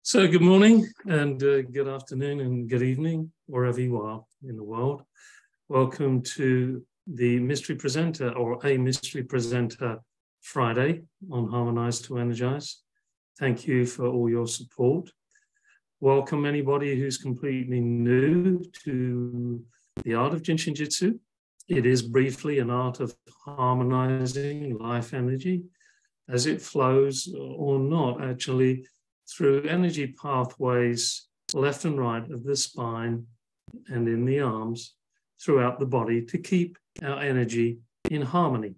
So good morning and good afternoon and good evening, wherever you are in the world. Welcome to the Mystery Presenter or a Mystery Presenter Friday on Harmonize2Energize. Thank you for all your support. Welcome anybody who's completely new to the art of JIN SHIN JYUTSU. It is briefly an art of harmonizing life energy as it flows or not actually through energy pathways left and right of the spine and in the arms throughout the body to keep our energy in harmony.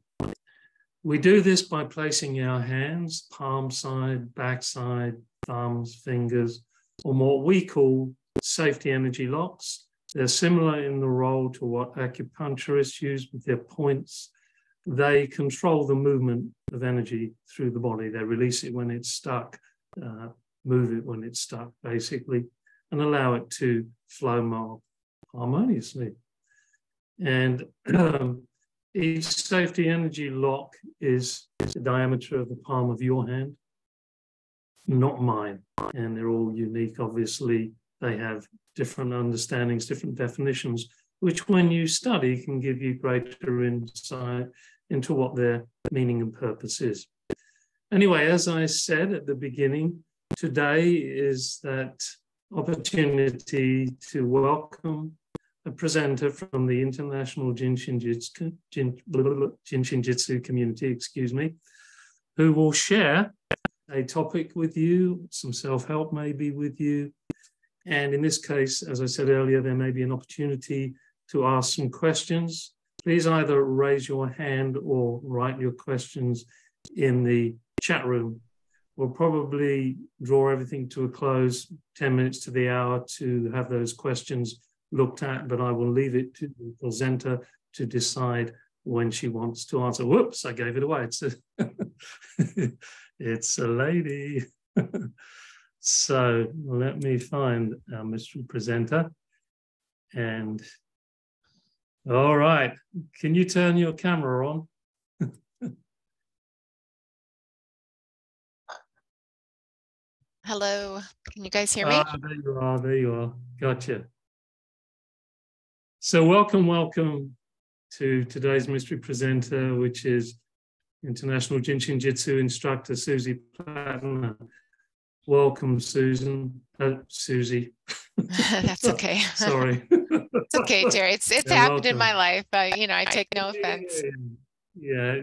We do this by placing our hands, palm side, back side, thumbs, fingers, on what we call safety energy locks. They're similar in the role to what acupuncturists use with their points. They control the movement of energy through the body. They release it when it's stuck, move it when it's stuck, basically, and allow it to flow more harmoniously. And each safety energy lock is the diameter of the palm of your hand, not mine. And they're all unique, obviously. They have different understandings, different definitions, which when you study can give you greater insight into what their meaning and purpose is. Anyway, as I said at the beginning, today is that opportunity to welcome a presenter from the International JIN SHIN JYUTSU community, excuse me, who will share a topic with you, some self-help maybe with you. And in this case, as I said earlier, there may be an opportunity to ask some questions. Please either raise your hand or write your questions in the chat room. We'll probably draw everything to a close 10 minutes to the hour to have those questions looked at, but I will leave it to the presenter to decide when she wants to answer. Whoops, I gave it away. It's a lady. So let me find our mystery presenter. And all right, can you turn your camera on? Hello, can you guys hear me? There you are. Gotcha. So welcome to today's mystery presenter, which is International JIN SHIN JYUTSU instructor, Susie Plettner. Welcome, Susie. That's okay. Sorry. It's okay, Jerry. It's yeah, happened welcome in my life. I take no offense. Yeah,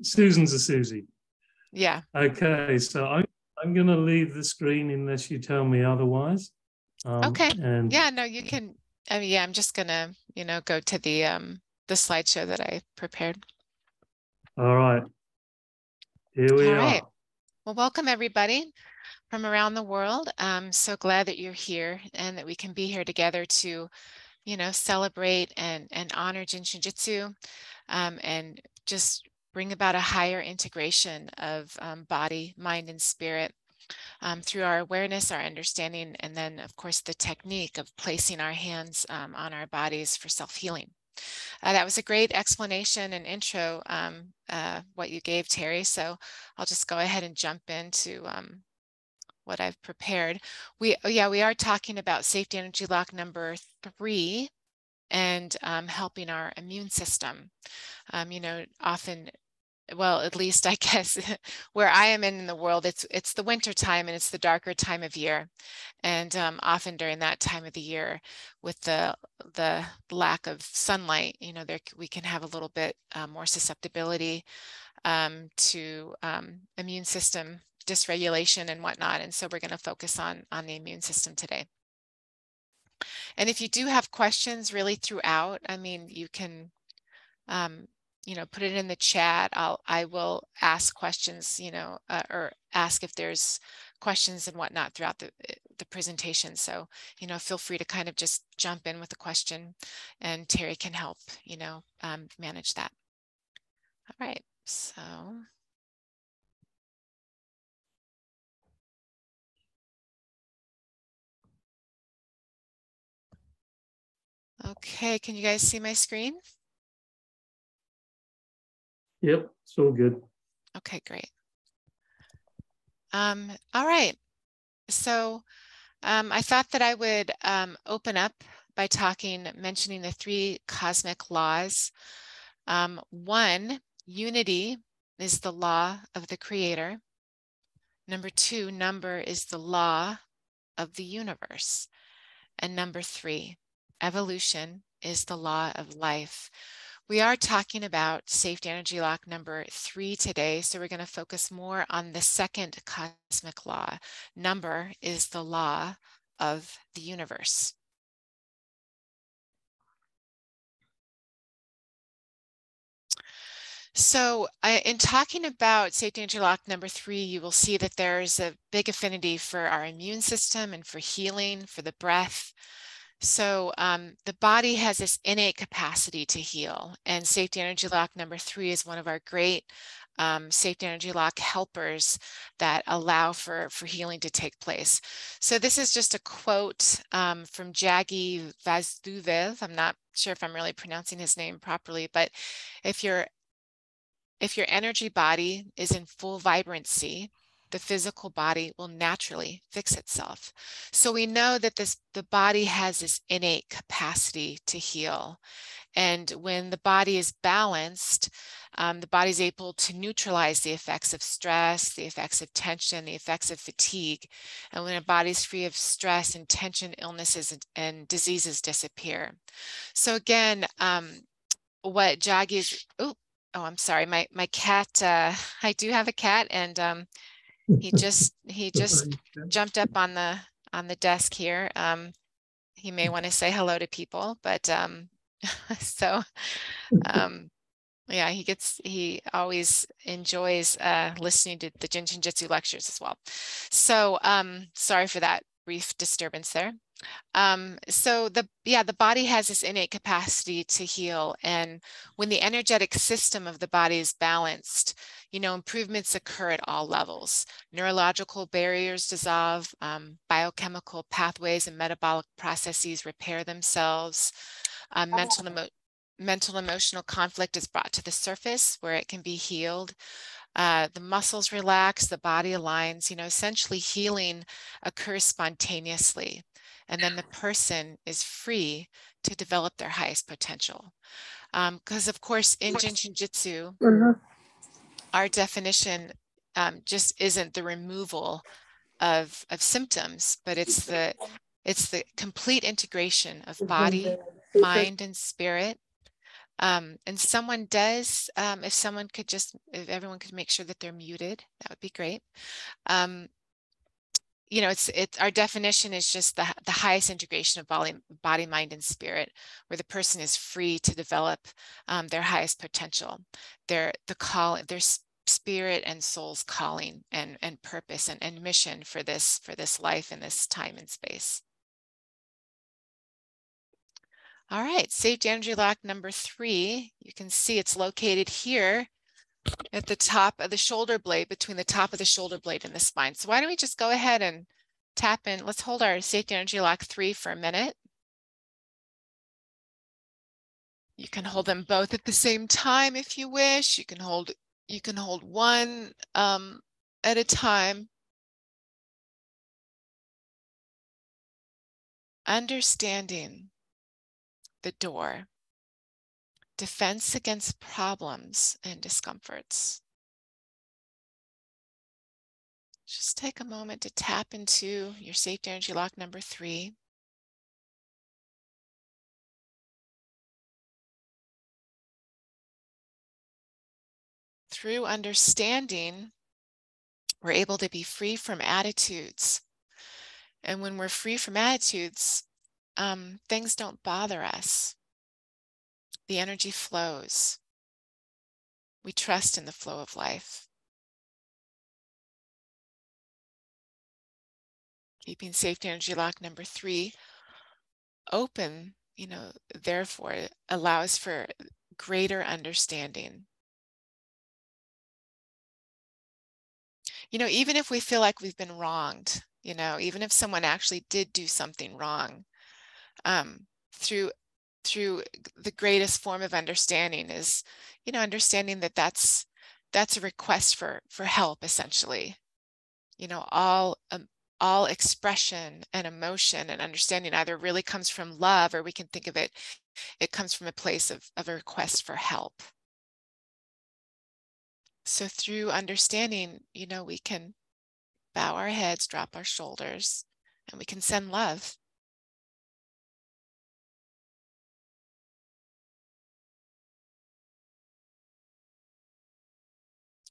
Susan's a Susie. Yeah. Okay, so I'm going to leave the screen unless you tell me otherwise. Okay. And yeah, no, you can. I mean, yeah, I'm just gonna, go to the slideshow that I prepared. All right. Here we are. All right. Well, welcome everybody from around the world. I'm so glad that you're here and that we can be here together to, celebrate and honor JIN SHIN JYUTSU, and just bring about a higher integration of body, mind, and spirit through our awareness, our understanding, and then, of course, the technique of placing our hands on our bodies for self-healing. That was a great explanation and intro, what you gave, Terry. So I'll just go ahead and jump into what I've prepared. We are talking about safety energy lock number 3 and helping our immune system. Often, well, at least I guess where I am in the world, it's the winter time and it's the darker time of year. And often during that time of the year, with the lack of sunlight, we can have a little bit more susceptibility to immune system dysregulation and whatnot. And so we're going to focus on the immune system today. And if you do have questions really throughout, I mean, you can put it in the chat. I will ask questions, or ask if there's questions and whatnot throughout the presentation. So, feel free to kind of just jump in with a question and Terry can help, manage that. All right, so. Okay, can you guys see my screen? Yep, it's all good. Okay, great. All right. I thought that I would open up by mentioning the 3 cosmic laws. 1, unity is the law of the creator. Number 2, number is the law of the universe. And number 3, evolution is the law of life. We are talking about safety energy lock number 3 today, so we're going to focus more on the 2nd cosmic law. Number is the law of the universe. So in talking about safety energy lock number 3, you will see that there's a big affinity for our immune system and for healing, for the breath. So the body has this innate capacity to heal, and safety energy lock number 3 is one of our great safety energy lock helpers that allow for healing to take place. So this is just a quote from Jaggi Vasudev. I'm not sure if I'm really pronouncing his name properly, but if your energy body is in full vibrancy, the physical body will naturally fix itself. So we know that the body has this innate capacity to heal. And when the body is balanced, the body is able to neutralize the effects of stress, the effects of tension, the effects of fatigue. And when a body is free of stress and tension, illnesses and diseases disappear. So again, what Jaggi is, oh, I'm sorry, my cat, I do have a cat, and he just jumped up on the desk here. He may want to say hello to people, but yeah, he always enjoys listening to the JIN SHIN JYUTSU lectures as well. So sorry for that brief disturbance there. So the body has this innate capacity to heal, and when the energetic system of the body is balanced, improvements occur at all levels. Neurological barriers dissolve, biochemical pathways and metabolic processes repair themselves. Mental emotional conflict is brought to the surface where it can be healed. The muscles relax, the body aligns, essentially healing occurs spontaneously. And then the person is free to develop their highest potential. Because of course, in JIN SHIN JYUTSU, our definition just isn't the removal of symptoms, but it's the complete integration of body, mind, and spirit. And someone does, if everyone could make sure that they're muted, that would be great. It's our definition is just the highest integration of body, mind, and spirit, where the person is free to develop their highest potential, their spirit and soul's calling and purpose and mission for this life in this time and space. All right, safety energy lock number 3. You can see it's located here at the top of the shoulder blade, between the top of the shoulder blade and the spine. So why don't we just go ahead and tap in. Let's hold our safety energy lock 3 for a minute. You can hold them both at the same time if you wish. You can hold one at a time. Understanding the door. Defense against problems and discomforts. Just take a moment to tap into your safety energy lock number 3. Through understanding, we're able to be free from attitudes. And when we're free from attitudes, things don't bother us. The energy flows. We trust in the flow of life. Keeping safety energy lock number 3 open, therefore allows for greater understanding. Even if we feel like we've been wronged, even if someone actually did do something wrong, through the greatest form of understanding is, understanding that that's a request for help, essentially. All all expression and emotion and understanding either really comes from love, or we can think of it, it comes from a place of a request for help. So through understanding, you know, we can bow our heads, drop our shoulders, and we can send love.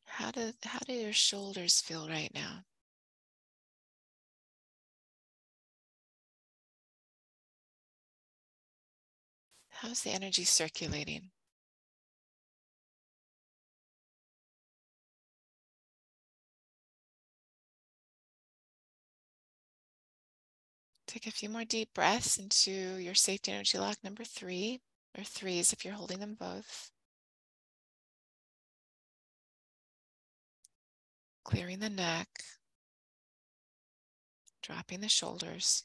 How do your shoulders feel right now? How's the energy circulating? Take a few more deep breaths into your safety energy lock number 3, or 3s if you're holding them both. Clearing the neck, dropping the shoulders.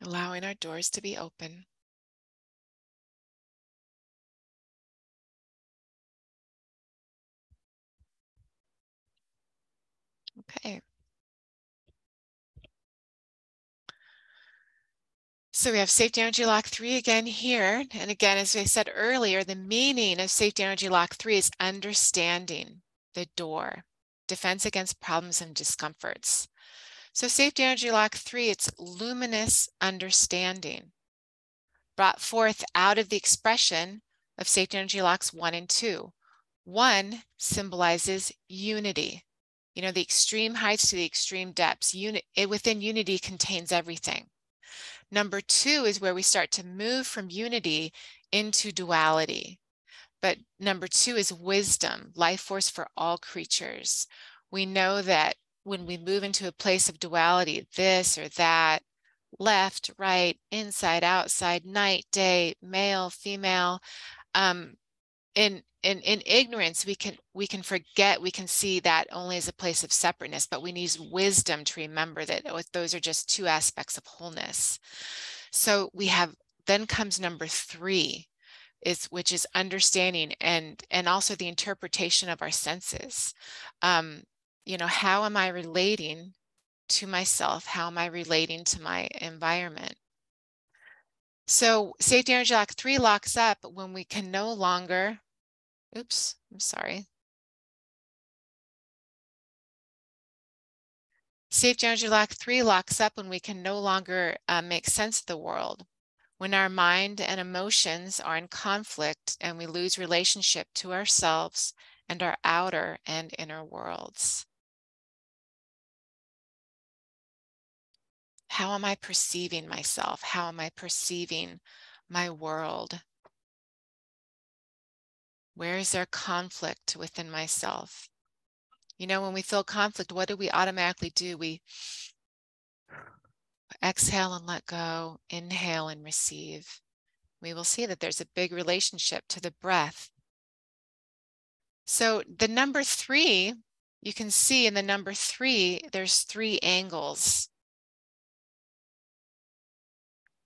Allowing our doors to be open. Okay. So we have safety energy lock 3 again here. And again, as I said earlier, the meaning of safety energy lock 3 is understanding the door, defense against problems and discomforts. So safety energy lock 3, it's luminous understanding, brought forth out of the expression of safety energy locks 1 and 2. 1 symbolizes unity. You know, the extreme heights to the extreme depths. Within unity contains everything. Number 2 is where we start to move from unity into duality. But number 2 is wisdom, life force for all creatures. We know that when we move into a place of duality, this or that, left, right, inside, outside, night, day, male, female, in ignorance, we can forget, we can see that only as a place of separateness, but we need wisdom to remember that those are just 2 aspects of wholeness. So we have, then comes number 3, which is understanding and also the interpretation of our senses. You know, how am I relating to myself? How am I relating to my environment? So safety energy lock 3 locks up when we can no longer, oops, I'm sorry. Safety energy lock 3 locks up when we can no longer make sense of the world. When our mind and emotions are in conflict and we lose relationship to ourselves and our outer and inner worlds. How am I perceiving myself? How am I perceiving my world? Where is there conflict within myself? You know, when we feel conflict, what do we automatically do? We exhale and let go, inhale and receive. We will see that there's a big relationship to the breath. So the number 3, you can see in the number 3, there's 3 angles.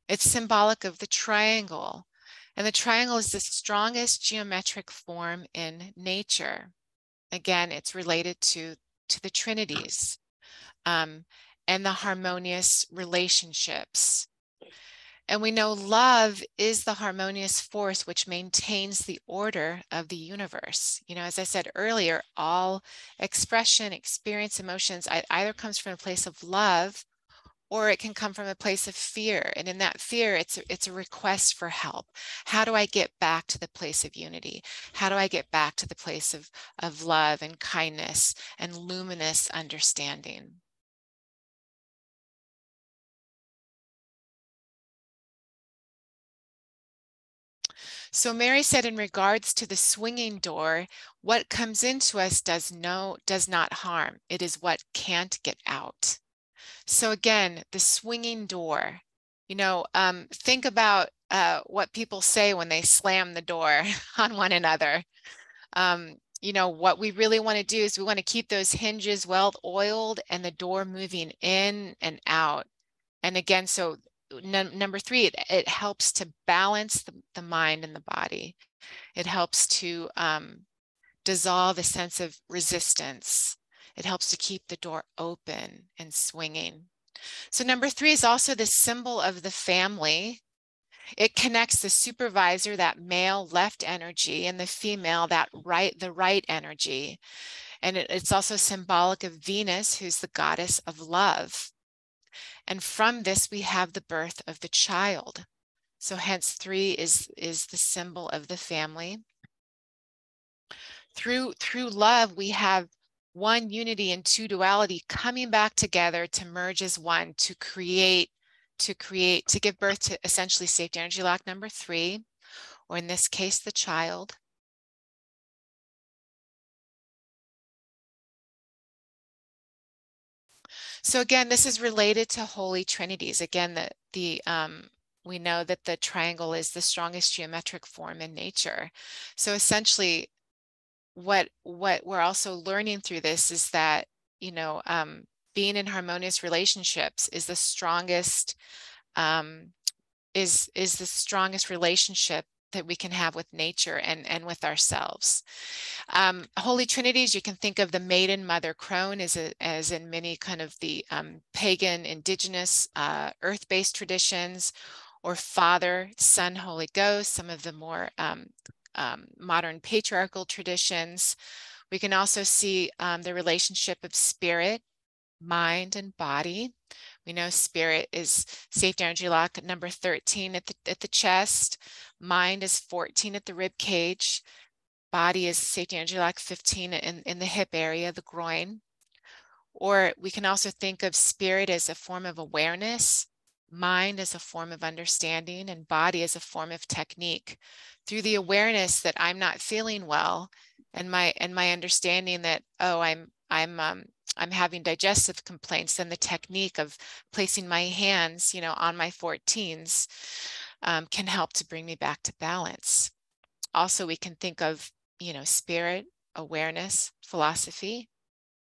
It's symbolic of the triangle. And the triangle is the strongest geometric form in nature. Again, it's related to the trinities and the harmonious relationships. And we know love is the harmonious force which maintains the order of the universe. You know, as I said earlier, all expression, experience, emotions either comes from a place of love, or it can come from a place of fear. And in that fear, it's a request for help. How do I get back to the place of unity? How do I get back to the place of love and kindness and luminous understanding? So Mary said, in regards to the swinging door, what comes into us does not harm. It is what can't get out. So again, the swinging door, you know, think about what people say when they slam the door on one another. You know, what we really want to do is we want to keep those hinges well oiled and the door moving in and out. And again, so number 3, it helps to balance the mind and the body. It helps to dissolve a sense of resistance. It helps to keep the door open and swinging. So number 3 is also the symbol of the family. It connects the supervisor, that male left energy, and the female, that the right energy. And it's also symbolic of Venus, who's the goddess of love. And from this, we have the birth of the child. So hence 3 is the symbol of the family. Through love, we have one unity and 2 duality coming back together to merge as one, to give birth to essentially safety energy lock number 3, or in this case, the child. So again, this is related to holy trinities. Again, we know that the triangle is the strongest geometric form in nature. So essentially, what we're also learning through this is that, you know, being in harmonious relationships is the strongest is the strongest relationship that we can have with nature and with ourselves. Holy Trinities, you can think of the maiden, mother, crone as in many kind of the pagan, indigenous, earth-based traditions, or Father, Son, Holy Ghost, some of the more modern patriarchal traditions. We can also see the relationship of spirit, mind, and body. We know spirit is safety energy lock number 13 at the chest. Mind is 14 at the rib cage. Body is safety energy lock 15 in the hip area, the groin. Or we can also think of spirit as a form of awareness, mind as a form of understanding, and body as a form of technique. Through the awareness that I'm not feeling well, and my understanding that, oh, I'm having digestive complaints, then the technique of placing my hands, you know, on my 14s can help to bring me back to balance. Also, we can think of, you know, spirit, awareness, philosophy,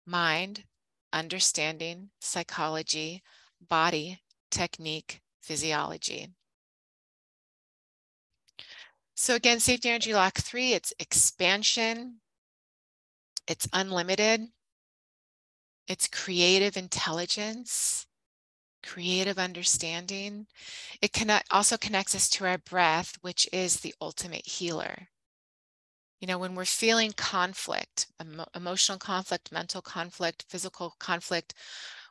mind, understanding, psychology, body, technique, physiology. So again, safety energy lock 3, it's expansion, it's unlimited, it's creative intelligence, creative understanding. It also connects us to our breath, which is the ultimate healer. You know, when we're feeling conflict, emotional conflict, mental conflict, physical conflict,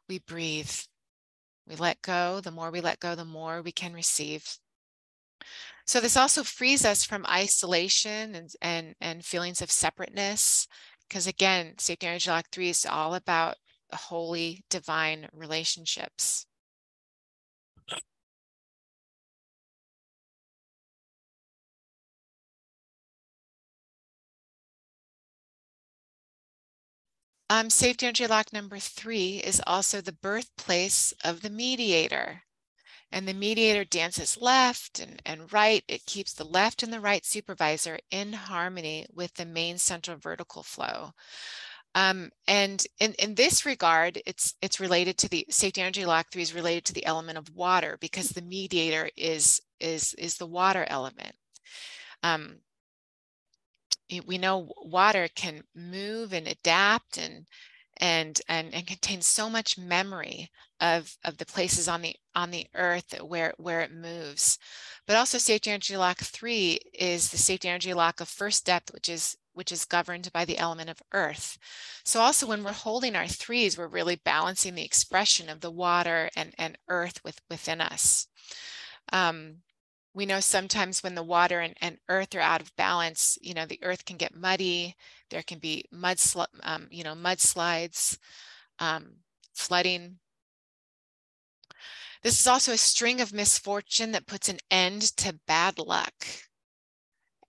we breathe. We let go. The more we let go, the more we can receive. So this also frees us from isolation and feelings of separateness, because again, safety energy lock 3 is all about holy, divine relationships. Safety energy lock number 3 is also the birthplace of the mediator. And the mediator dances left and right. It keeps the left and the right supervisor in harmony with the main central vertical flow. And in this regard, it's related to the safety energy lock 3 is related to the element of water, because the mediator is the water element. We know water can move and adapt and contain so much memory of the places on the earth where it moves. But also safety energy lock 3 is the safety energy lock of first depth, which is governed by the element of earth. So also when we're holding our 3s, we're really balancing the expression of the water and earth within us. We know sometimes when the water and earth are out of balance, you know, the earth can get muddy. There can be mudslides, flooding. This is also a string of misfortune that puts an end to bad luck.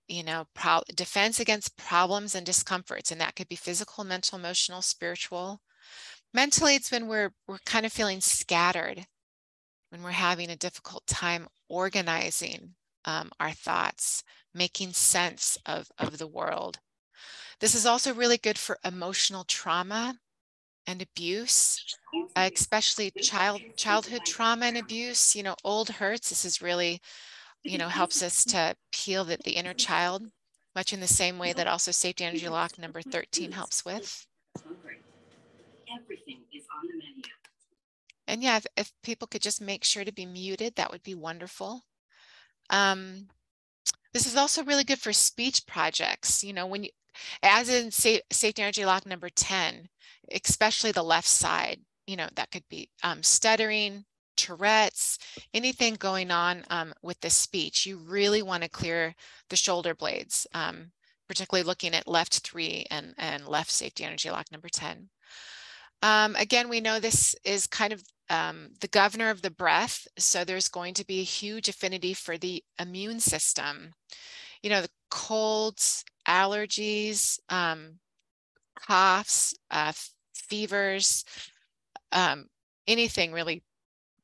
You know, defense against problems and discomforts, and that could be physical, mental, emotional, spiritual. Mentally, it's when we're kind of feeling scattered, when we're having a difficult time organizing our thoughts, making sense of the world. This is also really good for emotional trauma and abuse, especially childhood trauma and abuse, you know, old hurts. This is really, you know, helps us to heal the inner child. much in the same way that also safety energy lock number 13 helps with. Everything is on the menu. And yeah, if people could just make sure to be muted, that would be wonderful. This is also really good for speech projects. You know, when you, as in safety energy lock number 10, especially the left side, you know, that could be stuttering, Tourette's, anything going on with the speech. You really want to clear the shoulder blades, particularly looking at left 3 and left safety energy lock number 10. Again, we know this is kind of the governor of the breath. So there's going to be a huge affinity for the immune system. You know, the colds, allergies, coughs, fevers, anything really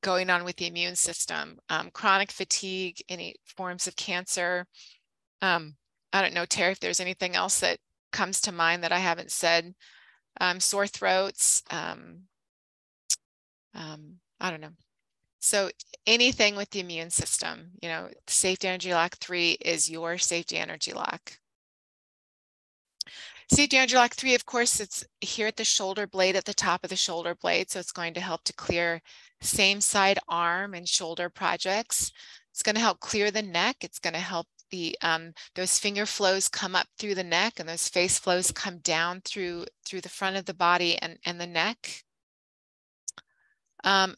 going on with the immune system, chronic fatigue, any forms of cancer. I don't know, Terry, if there's anything else that comes to mind that I haven't said. Sore throats, I don't know. So anything with the immune system, you know, safety energy lock 3 is your safety energy lock. Safety energy lock 3, of course, it's here at the shoulder blade, at the top of the shoulder blade. So it's going to help to clear same side arm and shoulder projects. It's going to help clear the neck. It's going to help the those finger flows come up through the neck, and those face flows come down through the front of the body and the neck.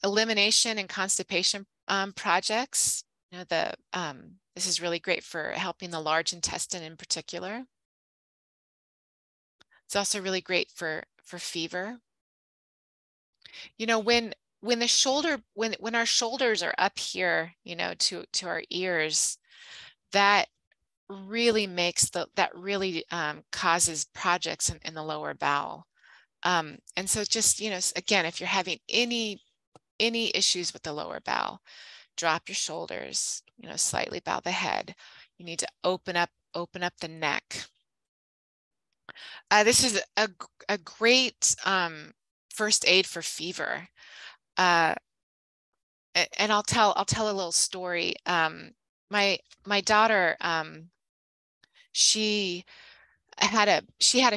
Elimination and constipation projects. You know, this is really great for helping the large intestine in particular. It's also really great for fever. You know, when the shoulder, when our shoulders are up here, you know, to our ears, that really makes that really causes projects in the lower bowel. And so just, you know, again, if you're having any issues with the lower bowel, drop your shoulders, you know, slightly bow the head. You need to open up the neck. This is a great first aid for fever. And I'll tell a little story. My daughter, she had a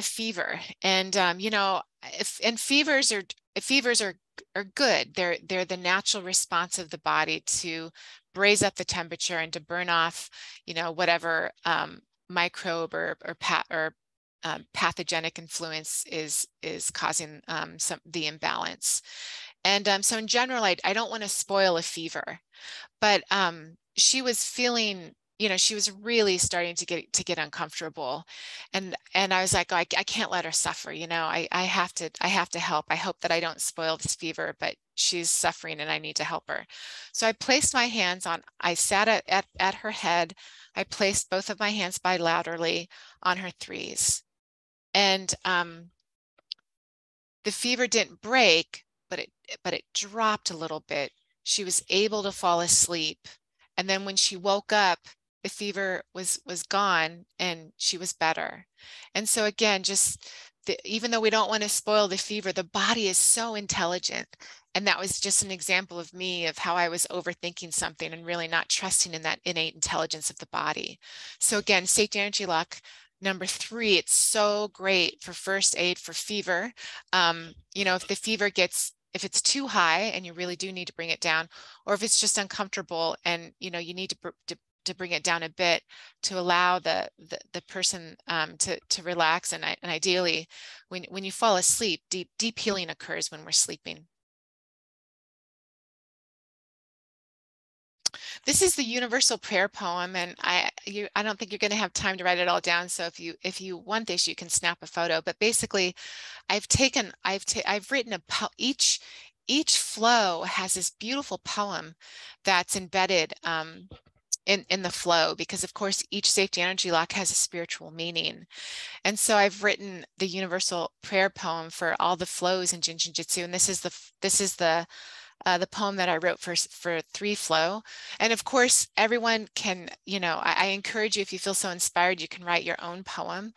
fever, and you know, fevers are good. They're the natural response of the body to raise up the temperature and to burn off, you know, whatever microbe or pathogenic influence is causing the imbalance. And so in general, I don't want to spoil a fever, but she was feeling, you know, she was really starting to get uncomfortable, and I was like, oh, I can't let her suffer. You know, I have to help. I hope that I don't spoil this fever, but she's suffering and I need to help her. So I placed my hands on. I sat at her head. I placed both of my hands bilaterally on her threes, and the fever didn't break, but it dropped a little bit. She was able to fall asleep, and then when she woke up, the fever was gone and she was better. And so again, just even though we don't want to spoil the fever, the body is so intelligent. And that was just an example of me of how I was overthinking something and really not trusting in that innate intelligence of the body. So again, safety energy lock number 3, it's so great for first aid for fever. You know, if the fever if it's too high and you really do need to bring it down, or if it's just uncomfortable and, you know, you need to bring it down a bit to allow the person to relax. And ideally, when you fall asleep, deep healing occurs when we're sleeping. This is the universal prayer poem, and I don't think you're going to have time to write it all down. So if you want this, you can snap a photo. But basically, I've written each flow has this beautiful poem that's embedded in the flow, because of course each safety energy lock has a spiritual meaning. And so I've written the universal prayer poem for all the flows in JIN SHIN JYUTSU, and this is the poem that I wrote for 3 flow. And of course, everyone can, you know, I encourage you, if you feel so inspired, you can write your own poem.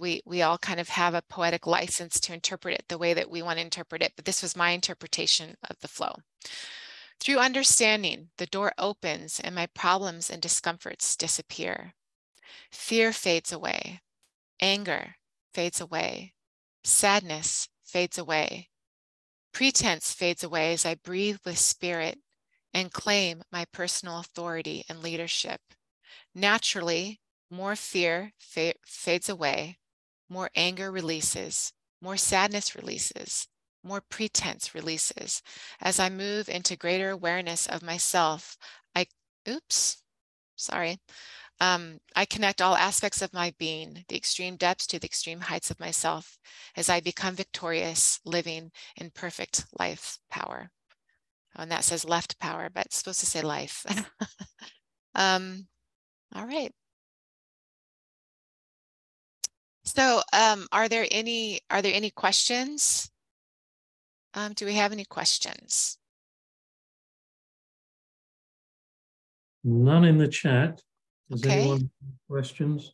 We all kind of have a poetic license to interpret it the way that we want to interpret it, but this was my interpretation of the flow. Through understanding, the door opens and my problems and discomforts disappear. Fear fades away. Anger fades away. Sadness fades away. Pretense fades away as I breathe with spirit and claim my personal authority and leadership. Naturally, more fear fades away, more anger releases, more sadness releases, more pretense releases. As I move into greater awareness of myself, I connect all aspects of my being, the extreme depths to the extreme heights of myself, as I become victorious, living in perfect life power. Oh, and that says left power, but it's supposed to say life. All right. So are there any questions? Do we have any questions? None in the chat. Does Okay. anyone have questions?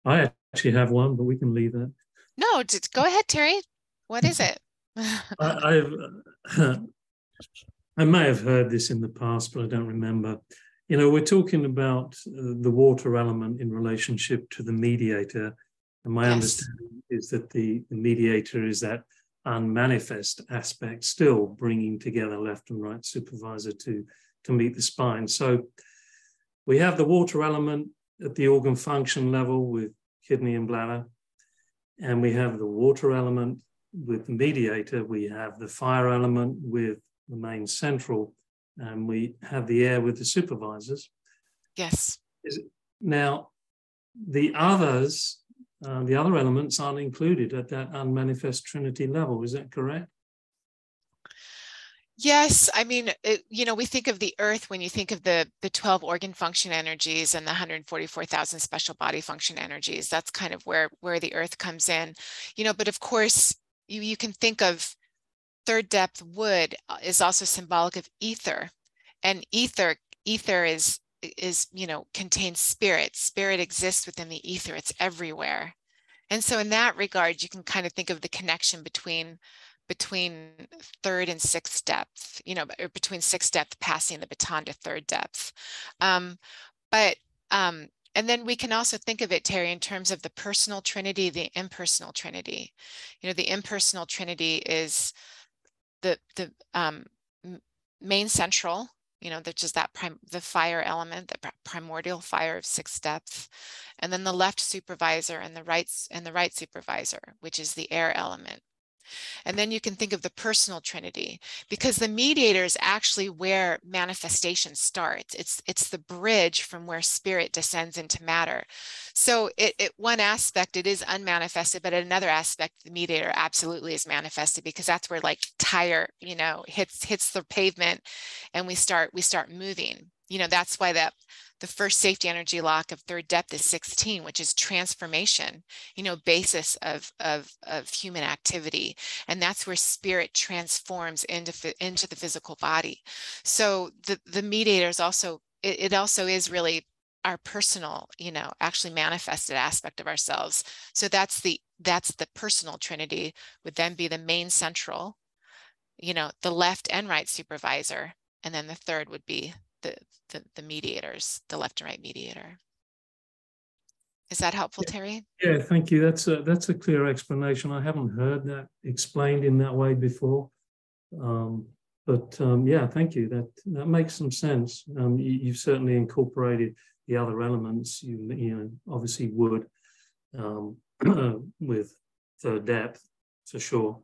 I actually have one, but we can leave that. No, go ahead, Terry. What is it? I may have heard this in the past, but I don't remember. You know, we're talking about the water element in relationship to the mediator. And my understanding is that the mediator is that unmanifest aspect, still bringing together left and right supervisor to meet the spine. So we have the water element at the organ function level with kidney and bladder. And we have the water element with the mediator. We have the fire element with the main central, and we have the air with the supervisors. Yes. Now, the others, the other elements aren't included at that unmanifest trinity level. Is that correct? Yes, I mean, you know, we think of the earth when you think of the 12 organ function energies and the 144,000 special body function energies. That's kind of where the earth comes in, you know, but of course, you can think of third depth wood is also symbolic of ether, and ether is, you know, contains spirit. Spirit exists within the ether. It's everywhere. And so in that regard, you can kind of think of the connection between third and sixth depth, you know, or between sixth depth passing the baton to third depth. And then we can also think of it, Terry, in terms of the personal trinity, the impersonal trinity. You know, the impersonal trinity is the main central, you know, which is that the fire element, the primordial fire of sixth depth, and then the left supervisor and the right supervisor, which is the air element. And then you can think of the personal trinity, because the mediator is actually where manifestation starts. It's the bridge from where spirit descends into matter. So one aspect, it is unmanifested, but at another aspect, the mediator absolutely is manifested, because that's where like tire, you know, hits the pavement and we start moving. You know, that's why the first safety energy lock of third depth is 16, which is transformation, you know, basis of human activity. And that's where spirit transforms into the physical body. So the mediator is also, it also is really our personal, you know, actually manifested aspect of ourselves. So that's the personal trinity, would then be the main central, you know, the left and right supervisor. And then the third would be the mediators, the left and right mediator. Is that helpful, Terry? Yeah, thank you. That's a clear explanation. I haven't heard that explained in that way before. Yeah, thank you. That makes some sense. You've certainly incorporated the other elements. You know, obviously wood with third depth for sure.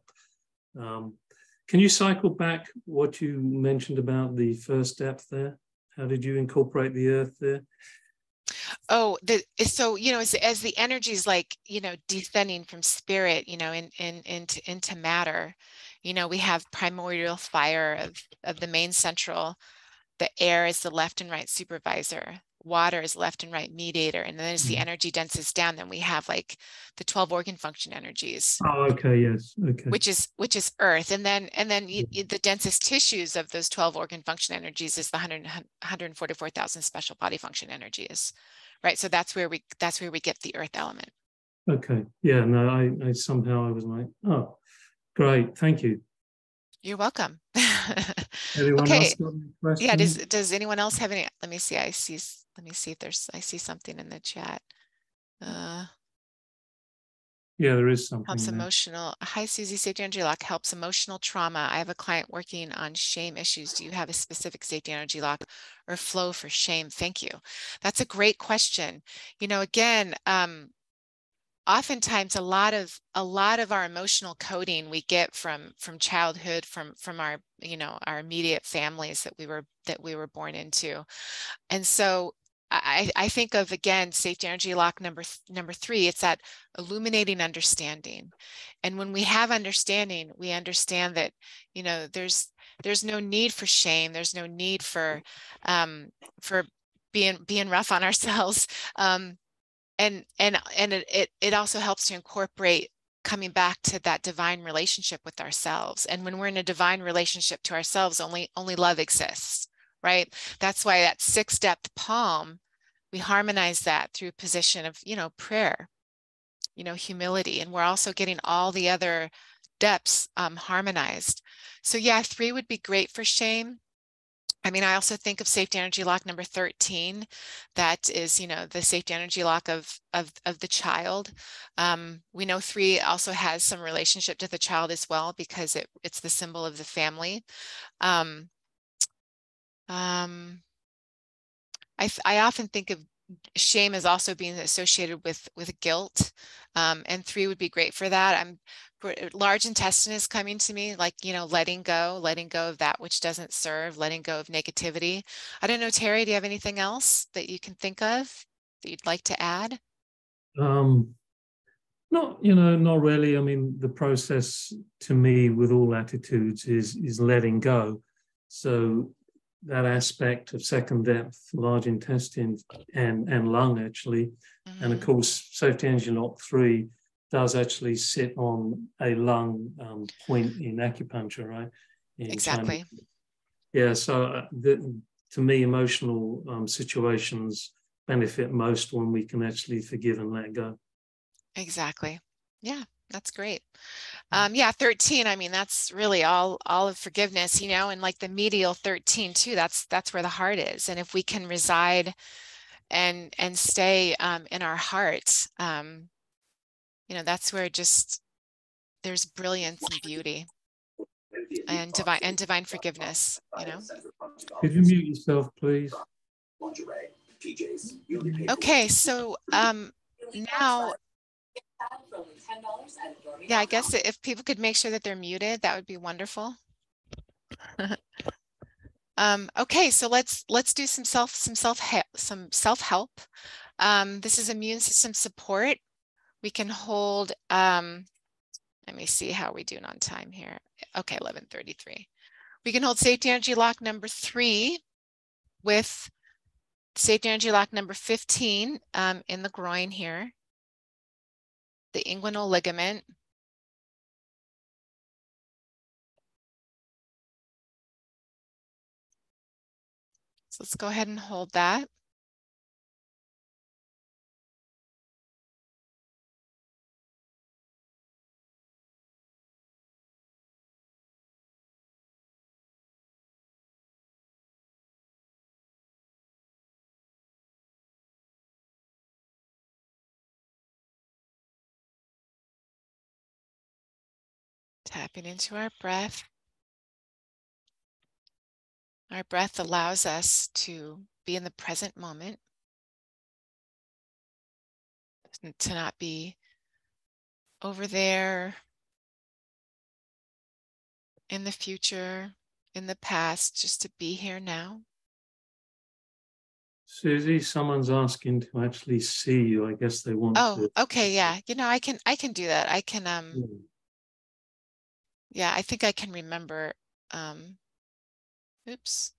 Can you cycle back what you mentioned about the first depth there? How did you incorporate the earth there? Oh, so, you know, as the energy is like, you know, descending from spirit, you know, into matter, you know, we have primordial fire of the main central, the air is the left and right supervisor, water is left and right mediator, and then as the energy denses down, then we have like the 12 organ function energies. Oh, okay, yes, okay. Which is earth, and then the densest tissues of those 12 organ function energies is the 144,000 special body function energies, right? So that's where we get the earth element. Okay, yeah, no, I somehow I was like, oh, great, thank you. You're welcome. Everyone Okay. else got any questions? Yeah, does anyone else have any? Let me see. I see Let me see if I see something in the chat. Yeah, there is something Helps there. emotional. Hi, Susie. Safety energy lock helps emotional trauma. I have a client working on shame issues. Do you have a specific safety energy lock or flow for shame? Thank you. That's a great question. You know, again, oftentimes a lot of our emotional coding we get from childhood, from our, you know, our immediate families that we were born into. And so I think of, again, safety energy lock number 3, it's that illuminating understanding. And when we have understanding, we understand that, you know, there's no need for shame. There's no need for being rough on ourselves. And it also helps to incorporate coming back to that divine relationship with ourselves. And when we're in a divine relationship to ourselves, only love exists. Right? That's why that 6-depth palm, we harmonize that through a position of, you know, prayer, you know, humility, and we're also getting all the other depths harmonized. So yeah, 3 would be great for shame. I mean, I also think of safety energy lock number 13. That is, you know, the safety energy lock of the child. We know 3 also has some relationship to the child as well, because it's the symbol of the family. I often think of shame as also being associated with guilt, and 3 would be great for that. Large intestine is coming to me, like, you know, letting go of that which doesn't serve, letting go of negativity. I don't know, Terry, do you have anything else that you can think of that you'd like to add? Not, you know, not really. I mean, the process to me with all attitudes is letting go. So that aspect of second depth, large intestine and lung, actually. Mm-hmm. And of course, safety engine lock 3 does actually sit on a lung point in acupuncture, right? Exactly. China. Yeah, so to me, emotional situations benefit most when we can actually forgive and let go. Exactly. Yeah, that's great. Yeah, 13, I mean, that's really all of forgiveness, you know, and like the medial 13 too, that's where the heart is. And if we can reside and stay in our hearts, you know, that's where just there's brilliance and beauty and divine forgiveness, you know. Could you mute yourself, please? Okay, so now, yeah, I guess if people could make sure that they're muted, that would be wonderful. Okay, so let's do some self-help. This is immune system support. We can hold, let me see how we're doing on time here. Okay, 11:33. We can hold safety energy lock number 3 with safety energy lock number 15 in the groin here, the inguinal ligament. So let's go ahead and hold that. Tapping into our breath. Our breath allows us to be in the present moment, to not be over there in the future, in the past, just to be here now. Susie, someone's asking to actually see you. I guess they want to. Oh, okay, yeah. You know, I can do that. I can yeah, I think I can remember oops.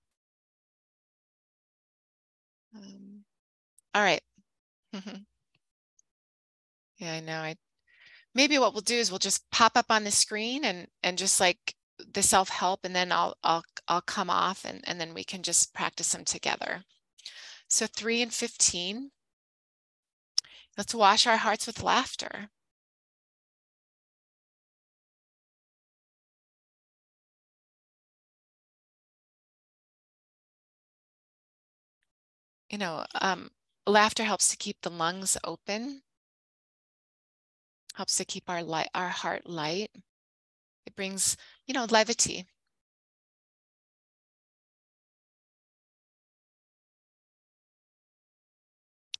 All right. Yeah, I know. Maybe what we'll do is we'll just pop up on the screen and just like the self-help, and then I'll come off and then we can just practice them together. So 3 and 15. Let's wash our hearts with laughter. You know, laughter helps to keep the lungs open, helps to keep our heart light. It brings, you know, levity.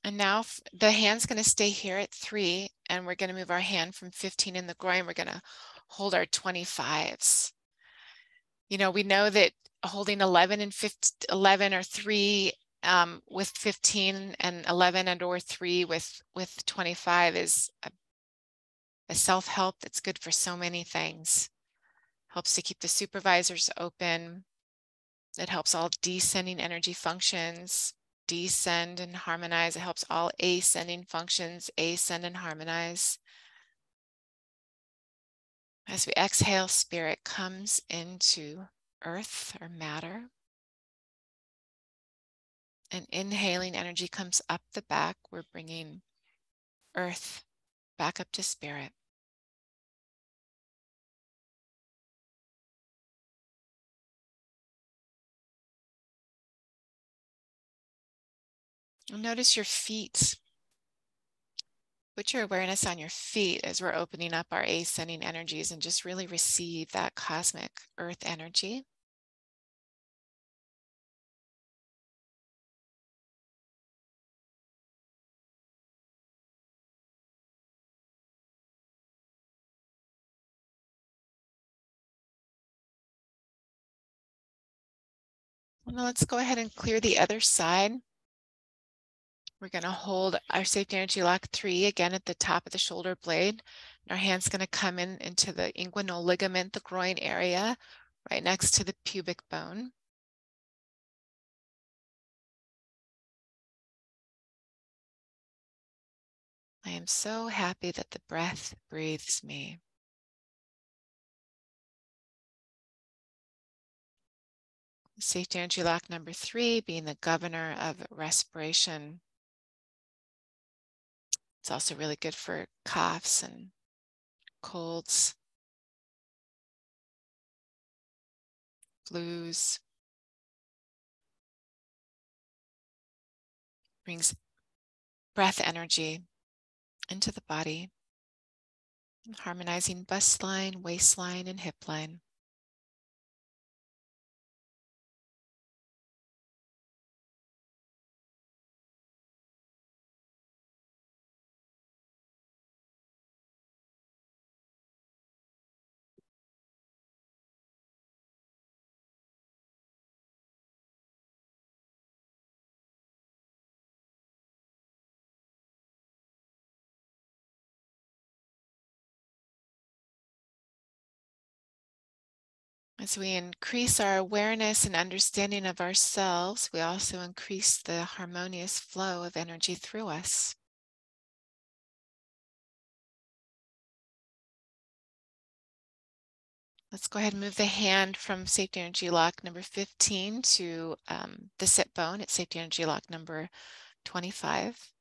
And now the hand's going to stay here at 3, and we're going to move our hand from 15 in the groin. We're going to hold our 25s. You know, we know that holding 11 and 15, 11 or 3 with 15 and 11 and or 3 with 25 is a self-help that's good for so many things. Helps to keep the supervisors open. It helps all descending energy functions descend and harmonize. It helps all ascending functions ascend and harmonize. As we exhale, spirit comes into earth or matter. And inhaling, energy comes up the back. We're bringing earth back up to spirit. And notice your feet. Put your awareness on your feet as we're opening up our ascending energies and just really receive that cosmic earth energy. Now let's go ahead and clear the other side. We're going to hold our safety energy lock 3 again at the top of the shoulder blade. And our hand's going to come into the inguinal ligament, the groin area, right next to the pubic bone. I am so happy that the breath breathes me. Safety energy lock number 3 being the governor of respiration. It's also really good for coughs and colds, flus. Brings breath energy into the body, harmonizing bust line, waistline, and hip line. As we increase our awareness and understanding of ourselves, we also increase the harmonious flow of energy through us. Let's go ahead and move the hand from safety energy lock number 15 to the sit bone at safety energy lock number 25.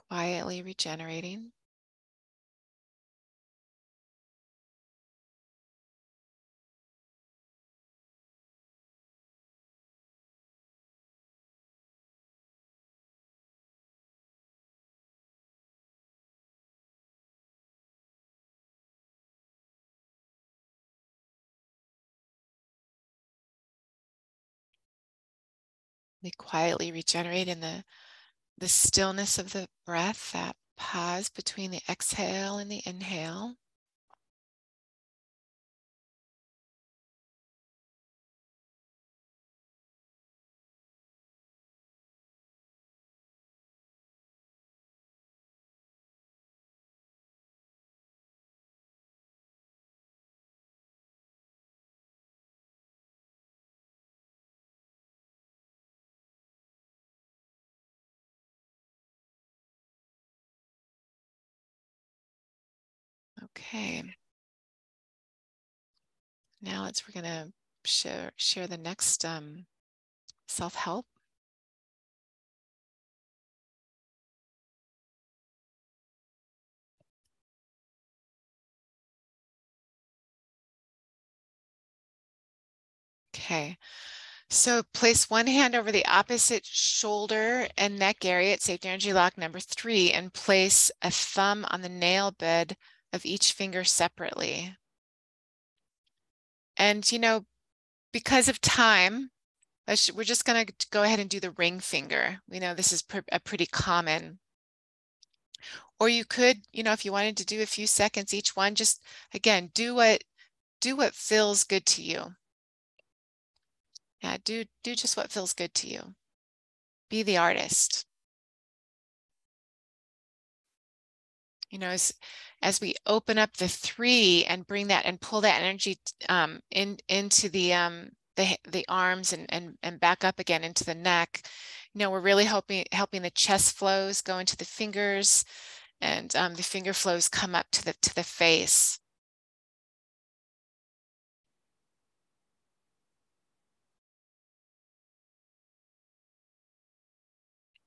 Quietly regenerating. We quietly regenerate in the stillness of the breath, that pause between the exhale and the inhale. Okay. Now we're going to share the next self-help. Okay. So place one hand over the opposite shoulder and neck area at safety energy lock number 3 and place a thumb on the nail bed of each finger separately. And, you know, because of time, we're just going to go ahead and do the ring finger. We know this is a pretty common. Or you could, you know, if you wanted to do a few seconds each one, just again, do what feels good to you. Yeah, do just what feels good to you. Be the artist. You know, as we open up the 3 and bring that and pull that energy into the arms and back up again into the neck, you know, we're really helping the chest flows go into the fingers, and the finger flows come up to the face.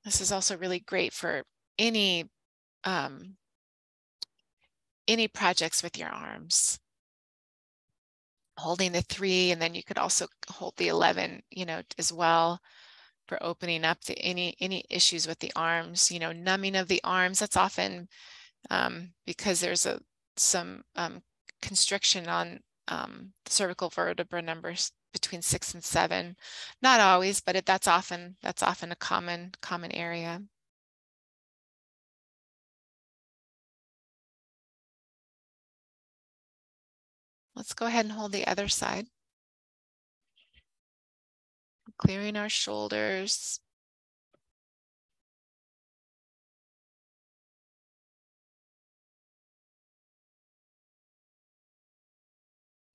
This is also really great for any projects with your arms. Holding the 3, and then you could also hold the 11, you know, as well, for opening up to any issues with the arms. You know, numbing of the arms, that's often because there's some constriction on the cervical vertebra numbers between 6 and 7. Not always, but that's often a common area. Let's go ahead and hold the other side. Clearing our shoulders.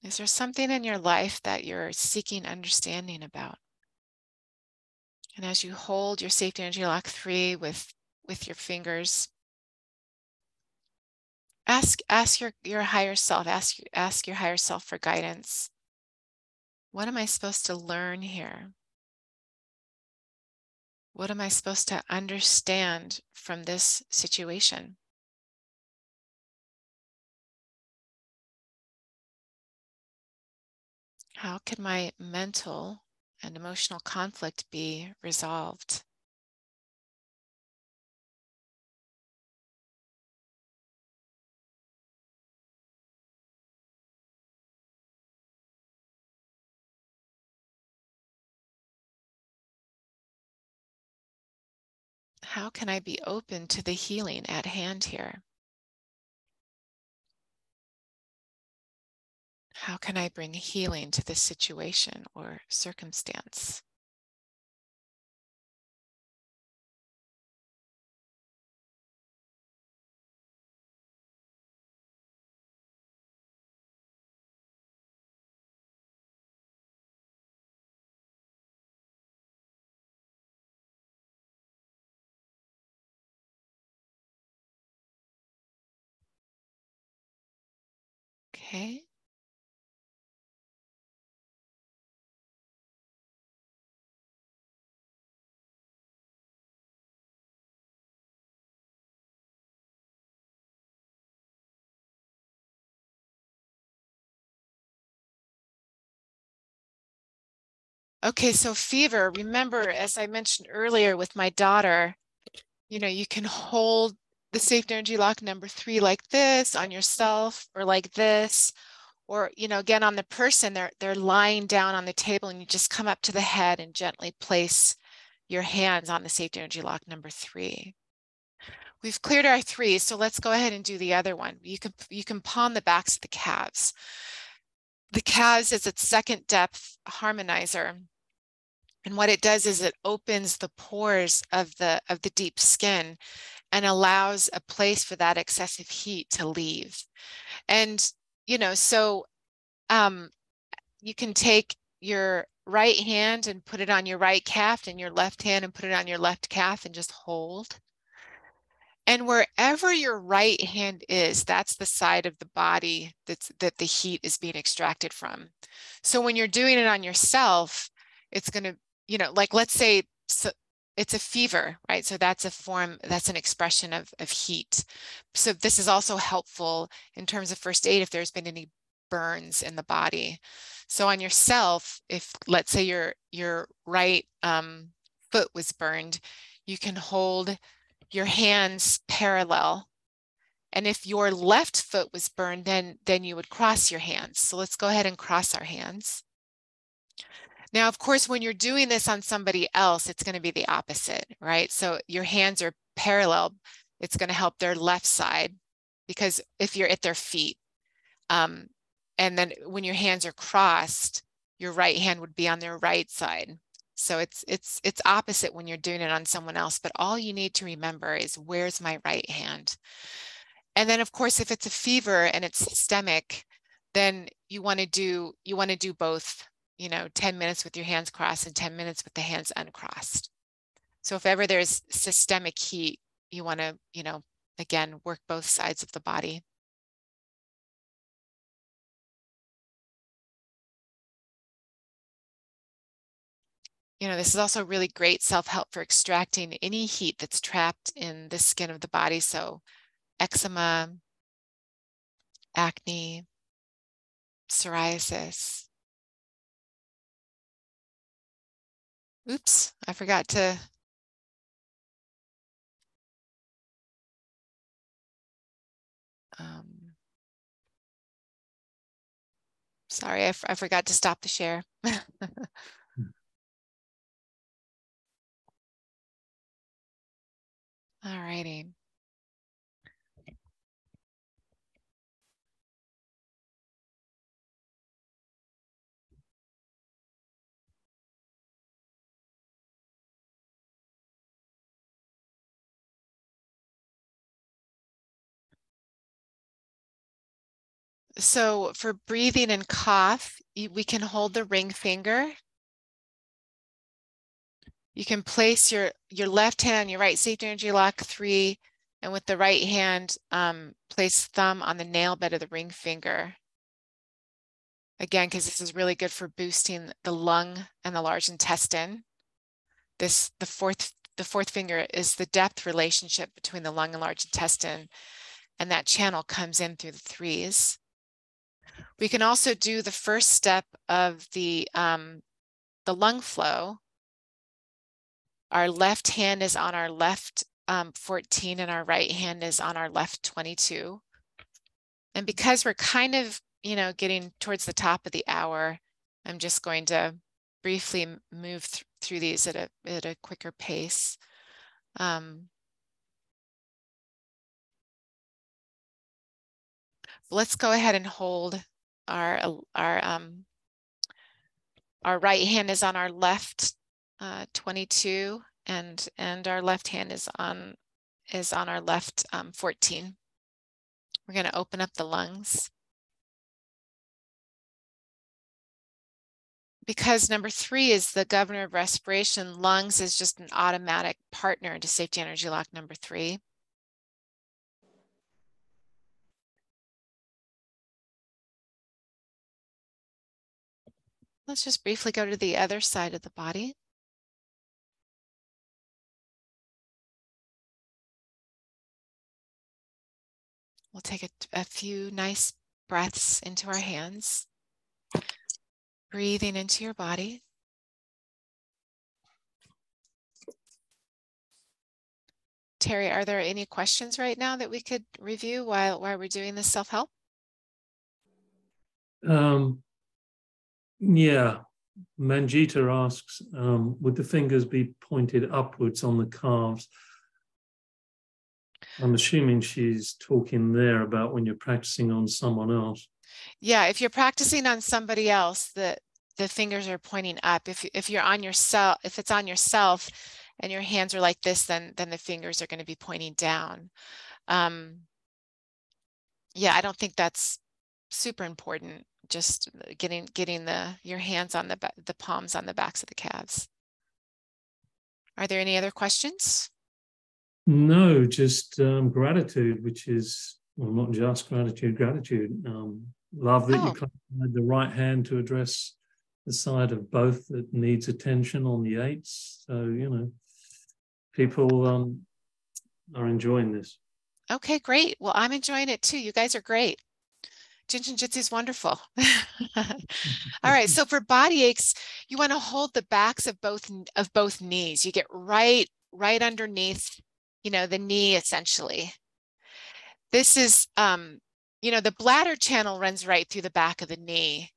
Is there something in your life that you're seeking understanding about? And as you hold your safety energy lock 3 with your fingers, ask your higher self, ask your higher self for guidance. What am I supposed to learn here? What am I supposed to understand from this situation? How can my mental and emotional conflict be resolved? How can I be open to the healing at hand here? How can I bring healing to this situation or circumstance? Okay. Okay, so fever, remember, as I mentioned earlier with my daughter, you know, you can hold the safety energy lock number 3 like this on yourself, or like this, or, you know, again on the person, they're lying down on the table, and you just come up to the head and gently place your hands on the safety energy lock number 3. We've cleared our 3, so let's go ahead and do the other one. You can palm the backs of the calves. The calves is its second depth harmonizer. And what it does is it opens the pores of the deep skin and allows a place for that excessive heat to leave. And, you know, so you can take your right hand and put it on your right calf, and your left hand and put it on your left calf, and just hold. And wherever your right hand is, that's the side of the body that the heat is being extracted from. So when you're doing it on yourself, it's going to, you know, like, let's say it's a fever, right? So that's a form, that's an expression of heat. So this is also helpful in terms of first aid if there's been any burns in the body. So on yourself, if let's say your right foot was burned, you can hold your hands parallel. And if your left foot was burned, then you would cross your hands. So let's go ahead and cross our hands. Now, of course, when you're doing this on somebody else, it's going to be the opposite, right? So your hands are parallel. It's going to help their left side, because if you're at their feet, and then when your hands are crossed, your right hand would be on their right side. So it's opposite when you're doing it on someone else, but all you need to remember is, where's my right hand? And then of course, if it's a fever and it's systemic, then you want to do both, 10 minutes with your hands crossed and 10 minutes with the hands uncrossed. So if ever there's systemic heat, you want to, again, work both sides of the body. This is also really great self-help for extracting any heat that's trapped in the skin of the body. So eczema, acne, psoriasis. Oops, I forgot to. Sorry, I forgot to stop the share. All righty. So for breathing and cough, we can hold the ring finger. You can place your left hand on your right safety energy lock 3, and with the right hand, place thumb on the nail bed of the ring finger. Again, because this is really good for boosting the lung and the large intestine. The fourth finger is the depth relationship between the lung and large intestine, and that channel comes in through the 3s. We can also do the first step of the lung flow. Our left hand is on our left 14 and our right hand is on our left 22. And because we're kind of, getting towards the top of the hour, I'm just going to briefly move through these at a quicker pace. Let's go ahead and hold our right hand is on our left 22, and our left hand is on our left 14. We're going to open up the lungs. Because number 3 is the governor of respiration, lungs is just an automatic partner to safety energy lock number 3. Let's just briefly go to the other side of the body. We'll take a few nice breaths into our hands, breathing into your body. Terry, are there any questions right now that we could review while we're doing this self-help? Yeah, Manjita asks, would the fingers be pointed upwards on the calves? I'm assuming she's talking there about when you're practicing on someone else. Yeah, if you're practicing on somebody else, the fingers are pointing up. If you're on yourself, if it's on yourself and your hands are like this, then the fingers are going to be pointing down. Yeah, I don't think that's super important. Just getting your hands on the palms on the backs of the calves. Are there any other questions? No, just gratitude, which is, well, not just gratitude. Love that you had the right hand to address the side of both that needs attention on the 8s. So, people are enjoying this. Okay, great. Well, I'm enjoying it too. You guys are great. JIN SHIN JYUTSU is wonderful. All All right, so for body aches, you want to hold the backs of both knees. You get right underneath, the knee essentially. This is, the bladder channel runs right through the back of the knee.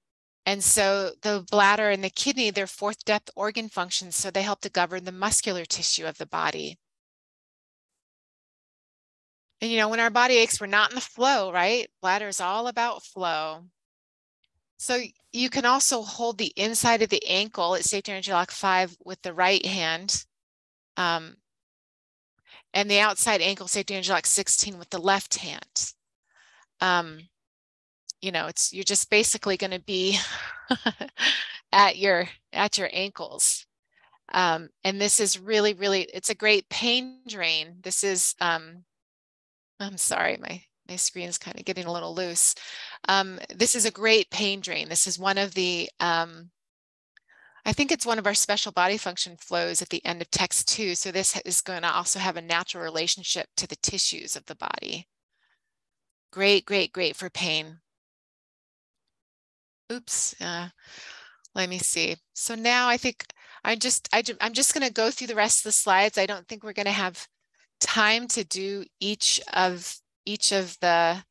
And so the bladder and the kidney, they're fourth depth organ functions, so they help to govern the muscular tissue of the body. And when our body aches, we're not in the flow, right? Bladder is all about flow. So you can also hold the inside of the ankle at Safety Energy Lock 5 with the right hand, and the outside ankle Safety Energy Lock 16 with the left hand. You're just basically going to be at your ankles. And this is really, it's a great pain drain. This is, I'm sorry, my screen's kind of getting a little loose. This is a great pain drain. This is one of the, I think it's one of our special body function flows at the end of text 2. So this is going to also have a natural relationship to the tissues of the body. Great for pain. Oops, let me see. So now I think I'm just going to go through the rest of the slides. I don't think we're going to have time to do each of the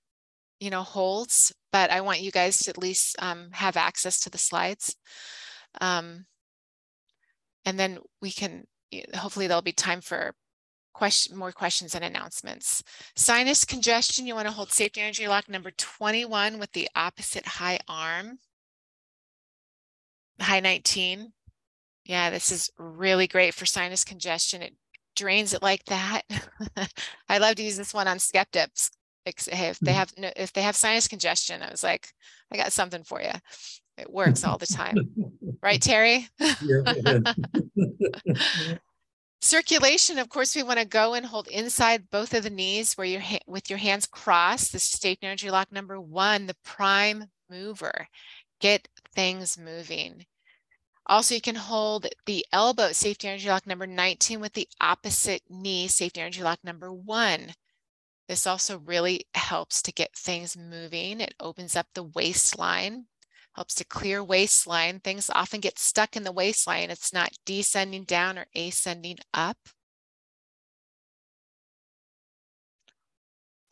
holds, but I want you guys to at least have access to the slides, and then we can, hopefully there'll be time for more questions and announcements. Sinus congestion, you want to hold Safety Energy Lock number 21 with the opposite high arm. High 19. Yeah, this is really great for sinus congestion. It drains it like that. I love to use this one on skeptics. If they have sinus congestion, I was like, I got something for you. It works all the time. Right, Terry? Yeah. Circulation, of course, we want to go and hold inside both of the knees where with your hands crossed. This is Safety Energy Lock number 1, the prime mover. Get things moving. Also, you can hold the elbow at Safety Energy Lock number 19 with the opposite knee, Safety Energy Lock number 1. This also really helps to get things moving. It opens up the waistline, helps to clear waistline. Things often get stuck in the waistline. It's not descending down or ascending up.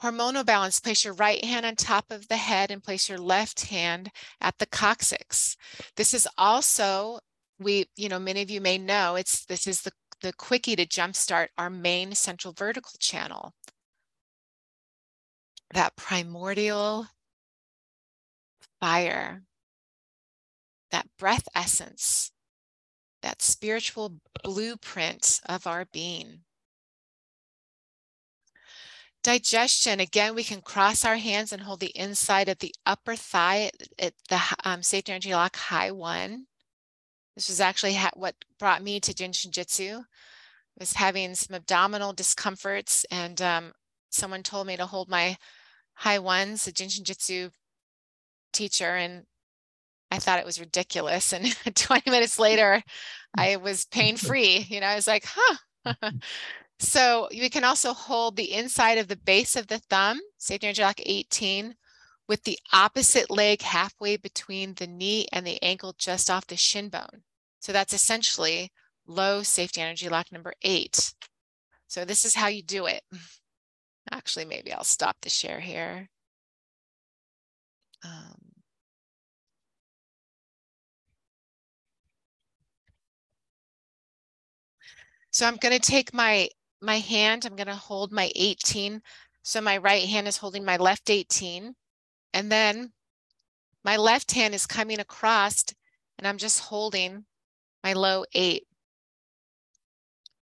Hormonal balance, place your right hand on top of the head and place your left hand at the coccyx. This is also, many of you may know, this is the quickie to jumpstart our main central vertical channel. That primordial fire, that breath essence, that spiritual blueprint of our being. Digestion, again, we can cross our hands and hold the inside of the upper thigh at the Safety Energy Lock High 1. This was actually what brought me to JIN SHIN JYUTSU. I was having some abdominal discomforts, and someone told me to hold my high 1s, a JIN SHIN JYUTSU teacher, and I thought it was ridiculous. And 20 minutes later, I was pain-free. I was like, huh. So you can also hold the inside of the base of the thumb, Safety Energy Lock 18, with the opposite leg halfway between the knee and the ankle just off the shin bone. So that's essentially low Safety Energy Lock number 8. So this is how you do it. Actually, maybe I'll stop the share here. So I'm going to take my hand, I'm going to hold my 18. So my right hand is holding my left 18. And then my left hand is coming across and I'm just holding my low 8.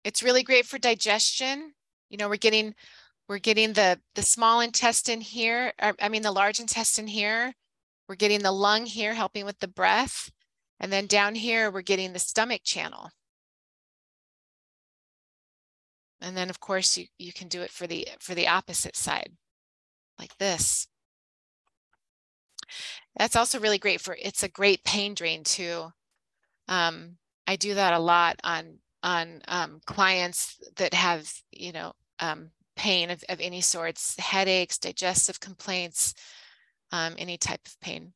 It's really great for digestion. We're getting the small intestine here, the large intestine here. We're getting the lung here, helping with the breath. And then down here, we're getting the stomach channel. And then of course you can do it for the opposite side, like this. That's also really great it's a great pain drain too. I do that a lot on clients that have, pain of any sorts, headaches, digestive complaints, any type of pain.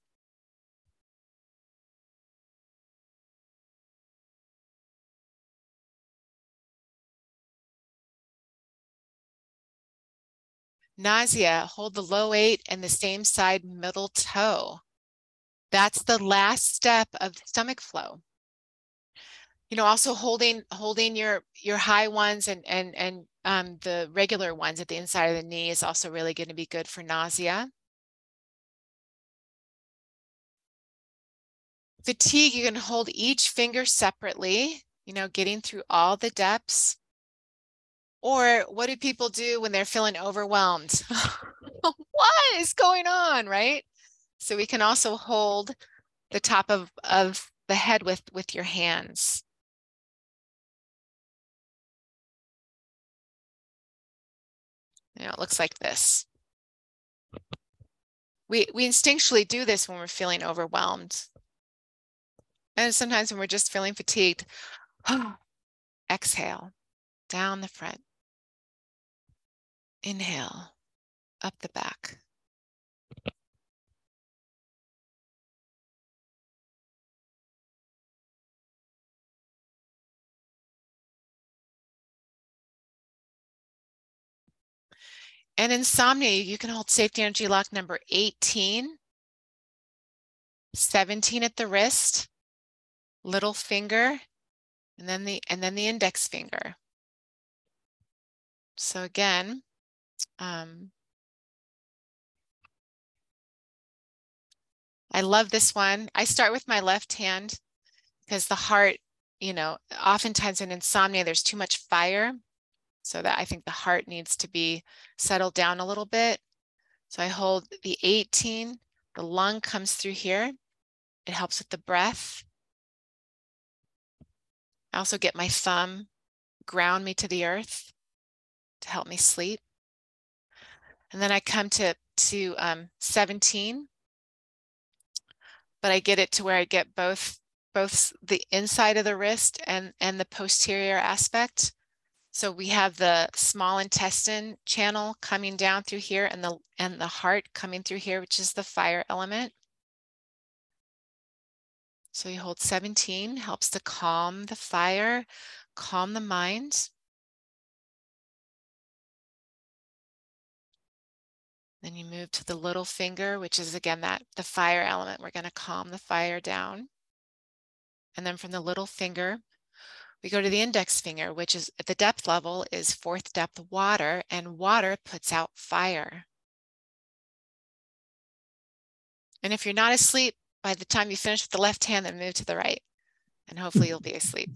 Nausea, hold the low 8 and the same side middle toe. That's the last step of stomach flow. You know, also holding your high ones and the regular ones at the inside of the knee is also really going to be good for nausea. Fatigue, you can hold each finger separately, you know, getting through all the depths. Or what do people do when they're feeling overwhelmed? What is going on, right? So we can also hold the top of the head with your hands. You know, it looks like this. We instinctually do this when we're feeling overwhelmed. And sometimes when we're just feeling fatigued, exhale down the front. Inhale up the back. And insomnia, you can hold safety energy lock number 18, 17 at the wrist, little finger, and then the index finger. So again, I love this one. I start with my left hand because the heart, you know, oftentimes in insomnia, there's too much fire. So that I think the heart needs to be settled down a little bit. So I hold the 18, the lung comes through here. It helps with the breath. I also get my thumb, ground me to the earth to help me sleep. And then I come to 17, but I get it to where I get both the inside of the wrist and the posterior aspect. So we have the small intestine channel coming down through here and the heart coming through here, which is the fire element. So you hold 17, helps to calm the fire, calm the mind. Then you move to the little finger, which is again the fire element. We're going to calm the fire down. And then from the little finger, we go to the index finger, which is at the depth level is 4th depth water, and water puts out fire. And if you're not asleep, by the time you finish with the left hand, then move to the right, and hopefully you'll be asleep.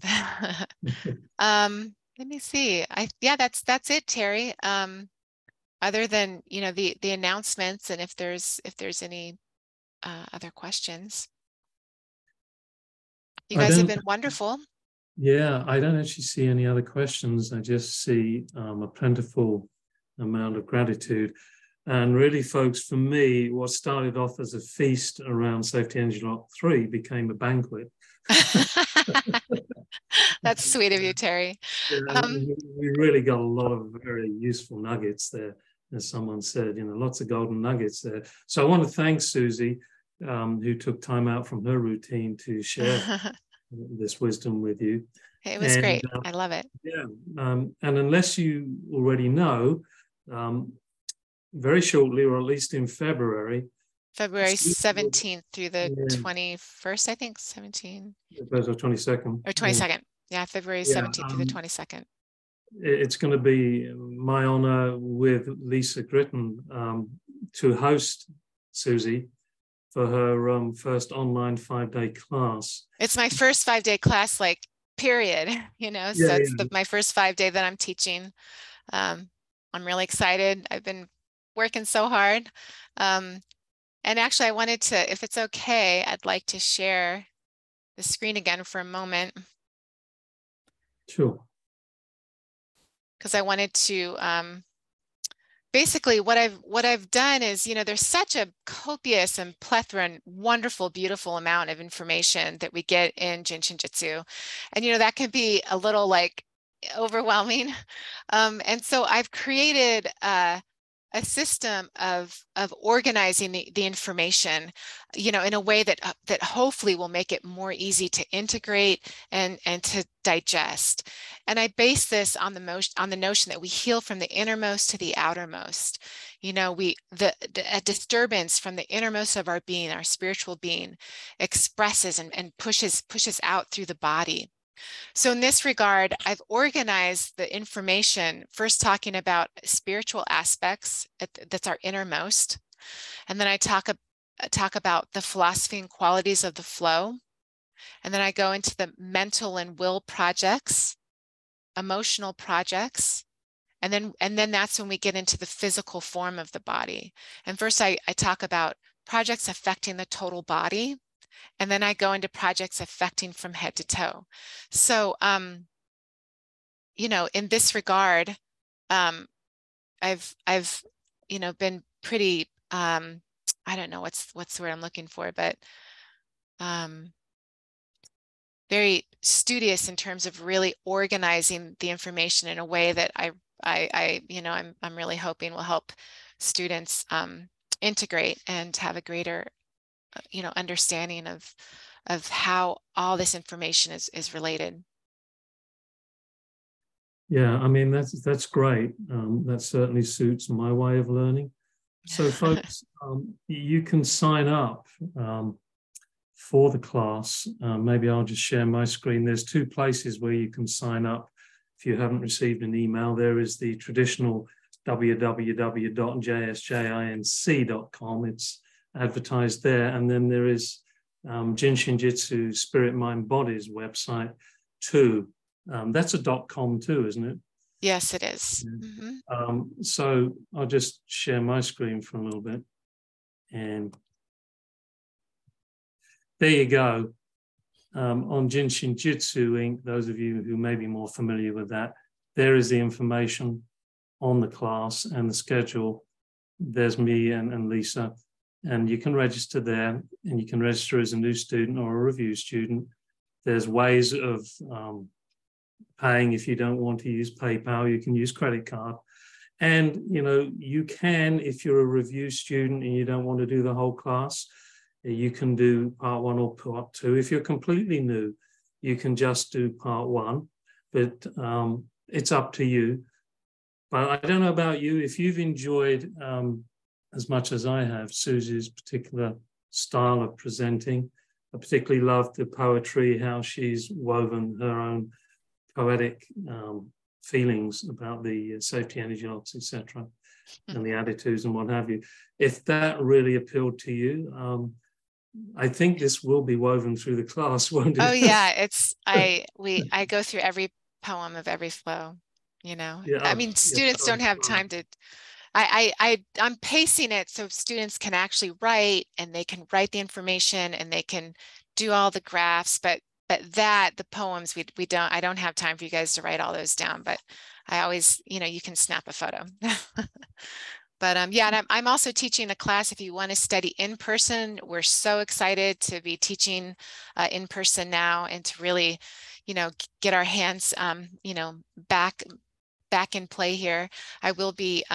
Let me see. Yeah, that's it, Terry. Other than, you know, the announcements, and if there's any other questions. You guys have been wonderful. Yeah, I don't actually see any other questions. I just see a plentiful amount of gratitude. And really, folks, for me, what started off as a feast around Safety Energy Lock 3 became a banquet. That's sweet of you, Terry. We really got a lot of very useful nuggets there, as someone said, you know, lots of golden nuggets there. So I want to thank Susie, who took time out from her routine to share this wisdom with you. It was great. I love it. Yeah. And unless you already know, very shortly, or at least in February 17th through the 21st, I think, 17. Or 22nd. Or 22nd. Yeah, February 17th through the 22nd. It's going to be my honor with Lisa Gritton to host Susie for her first online 5-day class. It's my first 5-day class, like, period, you know, so it's my first 5-day that I'm teaching. I'm really excited. I've been working so hard. And actually, I wanted to, if it's okay, I'd like to share the screen again for a moment. Sure. Because I wanted to, basically what I've done is, you know, there's such a copious and plethora and wonderful, beautiful amount of information that we get in JIN SHIN JYUTSU. And, you know, that can be a little like overwhelming. And so I've created a system of organizing the information, you know, in a way that that hopefully will make it more easy to integrate and to digest. And I base this on the notion that we heal from the innermost to the outermost. You know, a disturbance from the innermost of our being, our spiritual being, expresses and pushes out through the body. So in this regard, I've organized the information, first talking about spiritual aspects, that's our innermost. And then I talk about the philosophy and qualities of the flow. And then I go into the mental and will projects, emotional projects. And then that's when we get into the physical form of the body. And first I talk about projects affecting the total body. And then I go into projects affecting from head to toe. So, you know, in this regard, I've, you know, been pretty, I don't know what's the word I'm looking for, but very studious in terms of really organizing the information in a way that I you know, I'm really hoping will help students integrate and have a greater, you know, understanding of how all this information is related. Yeah, I mean, that's great. That certainly suits my way of learning. So folks, you can sign up for the class. Maybe I'll just share my screen. There's two places where you can sign up if you haven't received an email. There is the traditional www.jsjinc.com. It's advertised there. And then there is JIN SHIN JYUTSU Spirit, Mind, Body's website too. That's a .com too, isn't it? Yes, it is. Mm-hmm. So I'll just share my screen for a little bit. And there you go. On JIN SHIN JYUTSU Inc., those of you who may be more familiar with that, there is the information on the class and the schedule. There's me and Lisa. And you can register there, and you can register as a new student or a review student. There's ways of paying if you don't want to use PayPal. You can use credit card. And, you know, you can, if you're a review student and you don't want to do the whole class, you can do part 1 or part 2. If you're completely new, you can just do part 1, but it's up to you. But I don't know about you, if you've enjoyed as much as I have Susie's particular style of presenting. I particularly loved the poetry, how she's woven her own poetic feelings about the safety, energy loss, etc., and the attitudes and what have you. If that really appealed to you, I think this will be woven through the class, won't it? Oh yeah, I go through every poem of every flow, you know. Yeah, I mean, students don't have time to, I'm pacing it so students can actually write, and they can write the information and they can do all the graphs, but the poems, I don't have time for you guys to write all those down, but I always, you know, you can snap a photo. But yeah, and I'm also teaching a class if you want to study in person. We're so excited to be teaching in person now, and to really, you know, get our hands, you know, back in play here. I will be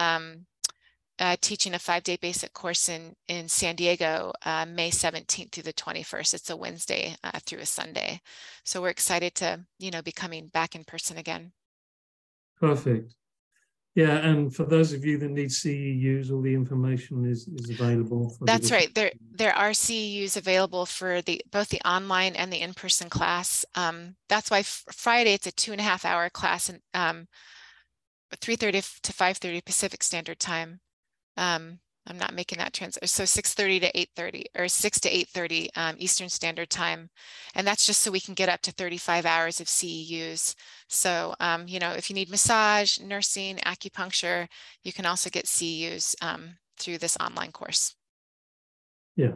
teaching a 5-day basic course in San Diego, May 17th through the 21st. It's a Wednesday through a Sunday. So we're excited to, you know, be coming back in person again. Perfect. Yeah, and for those of you that need CEUs, all the information is available. That's right. There are CEUs available for both the online and the in-person class. That's why Friday it's a 2.5-hour class, and 3:30 to 5:30 Pacific Standard Time. I'm not making that translation. So 6:30 to 8:30, or 6 to 8:30 Eastern Standard Time. And that's just so we can get up to 35 hours of CEUs. So, you know, if you need massage, nursing, acupuncture, you can also get CEUs through this online course. Yeah.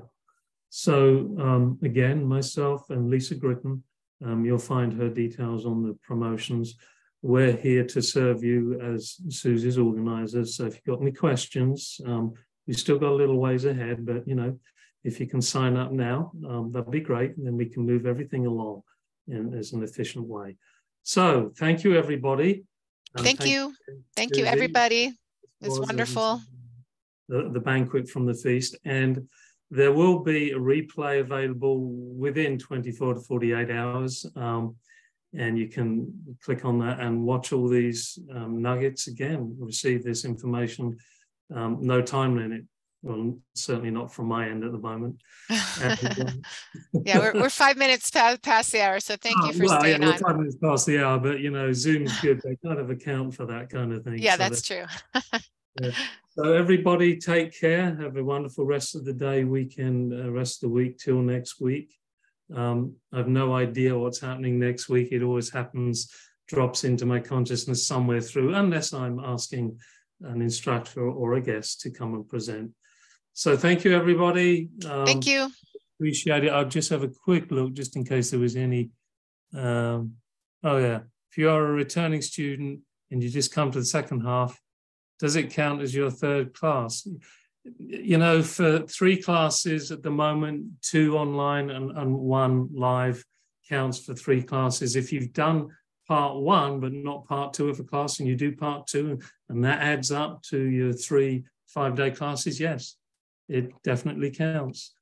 So again, myself and Lisa Gritton, you'll find her details on the promotions. We're here to serve you as Susie's organizers. So if you've got any questions, we've still got a little ways ahead, but, you know, if you can sign up now, that'd be great. And then we can move everything along as an efficient way. So thank you, everybody. Thank you. Thank you, everybody. It was wonderful. the banquet from the feast. And there will be a replay available within 24 to 48 hours. And you can click on that and watch all these nuggets again, receive this information. No time limit. Well, certainly not from my end at the moment. And, yeah, we're 5 minutes past the hour, so thank you for staying on. We're 5 minutes past the hour, but Zoom's good. They kind of account for that kind of thing. Yeah, so that's true. Yeah. So everybody take care. Have a wonderful rest of the day, weekend, rest of the week till next week. I have no idea what's happening next week. It always happens, drops into my consciousness somewhere through, unless I'm asking an instructor or a guest to come and present. So thank you, everybody. Thank you. Appreciate it. I'll just have a quick look just in case there was any. Oh, yeah. If you are a returning student and you just come to the second half, does it count as your third class? For 3 classes at the moment, 2 online and 1 live counts for 3 classes. If you've done part 1 but not part 2 of a class and you do part 2 and that adds up to your 3 5-day classes, yes, it definitely counts.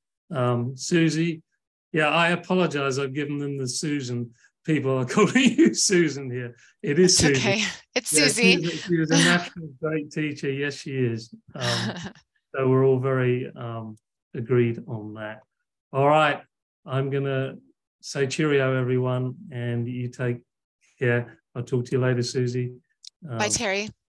Susie, yeah, I apologize. I've given them the Susan. People are calling you Susan here. It is Susie. Okay, it's Susie. She was a natural great teacher. Yes, she is. So we're all very agreed on that. All right, I'm going to say cheerio, everyone, and you take care. I'll talk to you later, Susie. Bye, Terry.